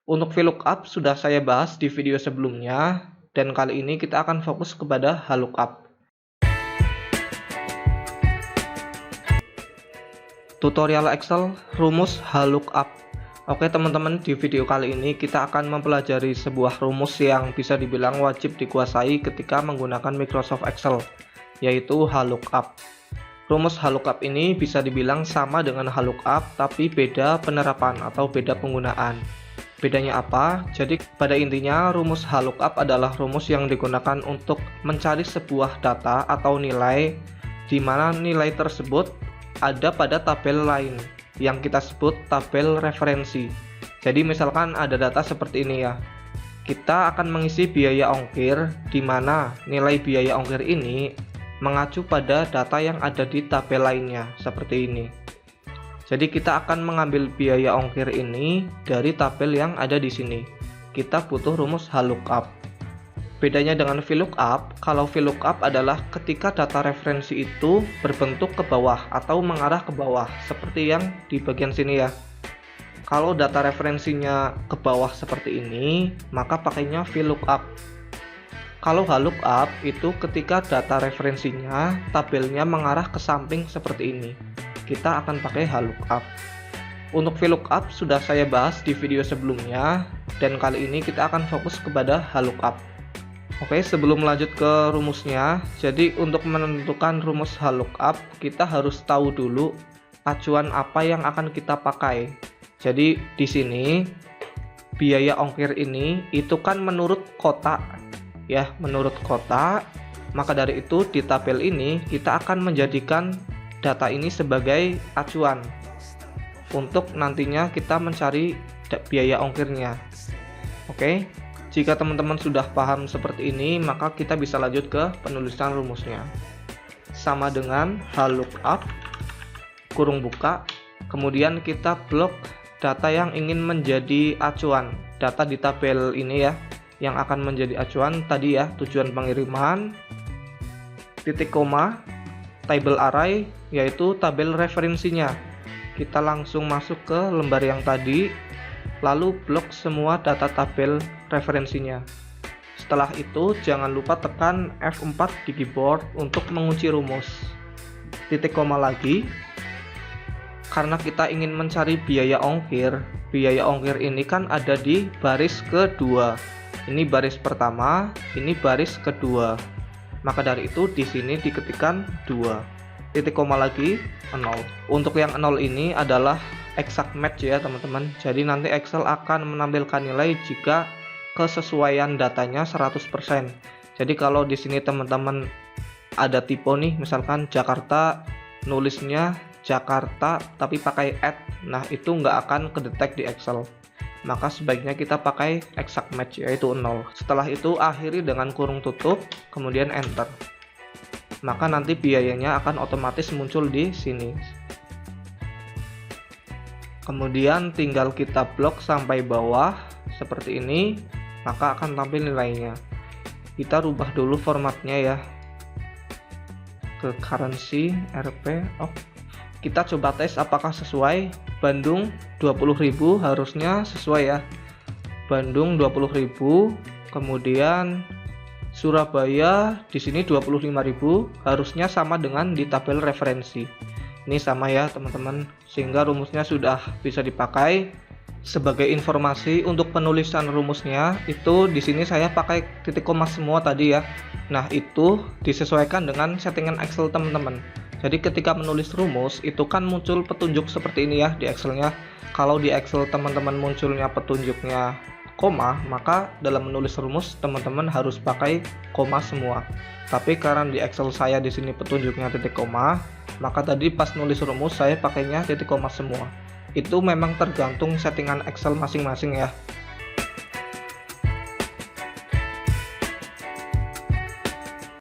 Untuk VLOOKUP sudah saya bahas di video sebelumnya, dan kali ini kita akan fokus kepada HLOOKUP. Tutorial Excel rumus HLOOKUP. Oke teman-teman, di video kali ini kita akan mempelajari sebuah rumus yang bisa dibilang wajib dikuasai ketika menggunakan Microsoft Excel, yaitu HLOOKUP. Rumus HLOOKUP ini bisa dibilang sama dengan HLOOKUP, tapi beda penerapan atau beda penggunaan. Bedanya apa? Jadi pada intinya rumus HLOOKUP adalah rumus yang digunakan untuk mencari sebuah data atau nilai, di mana nilai tersebut ada pada tabel lain yang kita sebut tabel referensi. Jadi misalkan ada data seperti ini ya, kita akan mengisi biaya ongkir, di mana nilai biaya ongkir ini mengacu pada data yang ada di tabel lainnya seperti ini. Jadi kita akan mengambil biaya ongkir ini dari tabel yang ada di sini. Kita butuh rumus HLOOKUP. Bedanya dengan VLOOKUP, kalau VLOOKUP adalah ketika data referensi itu berbentuk ke bawah atau mengarah ke bawah seperti yang di bagian sini ya. Kalau data referensinya ke bawah seperti ini, maka pakainya VLOOKUP. Kalau HLOOKUP itu ketika data referensinya tabelnya mengarah ke samping seperti ini, kita akan pakai HLOOKUP. Untuk VLOOKUP sudah saya bahas di video sebelumnya, dan kali ini kita akan fokus kepada HLOOKUP. Oke, sebelum lanjut ke rumusnya, jadi untuk menentukan rumus HLOOKUP kita harus tahu dulu acuan apa yang akan kita pakai. Jadi di sini biaya ongkir ini itu kan menurut kota ya, menurut kota. Maka dari itu di tabel ini kita akan menjadikan data ini sebagai acuan untuk nantinya kita mencari biaya ongkirnya. Oke, jika teman-teman sudah paham seperti ini, maka kita bisa lanjut ke penulisan rumusnya. Sama dengan HLOOKUP kurung buka, kemudian kita blok data yang ingin menjadi acuan, data di tabel ini ya, yang akan menjadi acuan tadi ya, tujuan pengiriman, titik koma, table array, yaitu tabel referensinya. Kita langsung masuk ke lembar yang tadi, lalu blok semua data tabel referensinya. Setelah itu jangan lupa tekan F4 di keyboard untuk mengunci rumus. Titik koma lagi, karena kita ingin mencari biaya ongkir ini kan ada di baris kedua. Ini baris pertama, ini baris kedua. Maka dari itu di sini diketikkan 2. Titik koma lagi 0. Untuk yang 0 ini adalah exact match ya teman-teman. Jadi nanti Excel akan menampilkan nilai jika kesesuaian datanya 100%. Jadi kalau di sini teman-teman ada typo nih, misalkan Jakarta, nulisnya Jakarta tapi pakai @ nah itu nggak akan kedetek di Excel. Maka sebaiknya kita pakai exact match, yaitu 0. Setelah itu akhiri dengan kurung tutup, kemudian enter. Maka nanti biayanya akan otomatis muncul di sini. Kemudian tinggal kita blok sampai bawah seperti ini, maka akan tampil nilainya. Kita rubah dulu formatnya ya ke currency RP. Kita coba tes apakah sesuai. Bandung 20.000 harusnya sesuai ya. Bandung 20.000, kemudian Surabaya di sini 25.000, harusnya sama dengan di tabel referensi. Ini sama ya teman-teman, sehingga rumusnya sudah bisa dipakai. Sebagai informasi untuk penulisan rumusnya itu di sini saya pakai titik koma semua tadi ya. Nah, itu disesuaikan dengan settingan Excel teman-teman. Jadi ketika menulis rumus itu kan muncul petunjuk seperti ini ya di Excelnya. Kalau di Excel teman-teman munculnya petunjuknya koma, maka dalam menulis rumus teman-teman harus pakai koma semua. Tapi karena di Excel saya di sini petunjuknya titik koma, maka tadi pas nulis rumus saya pakainya titik koma semua. Itu memang tergantung settingan Excel masing-masing ya.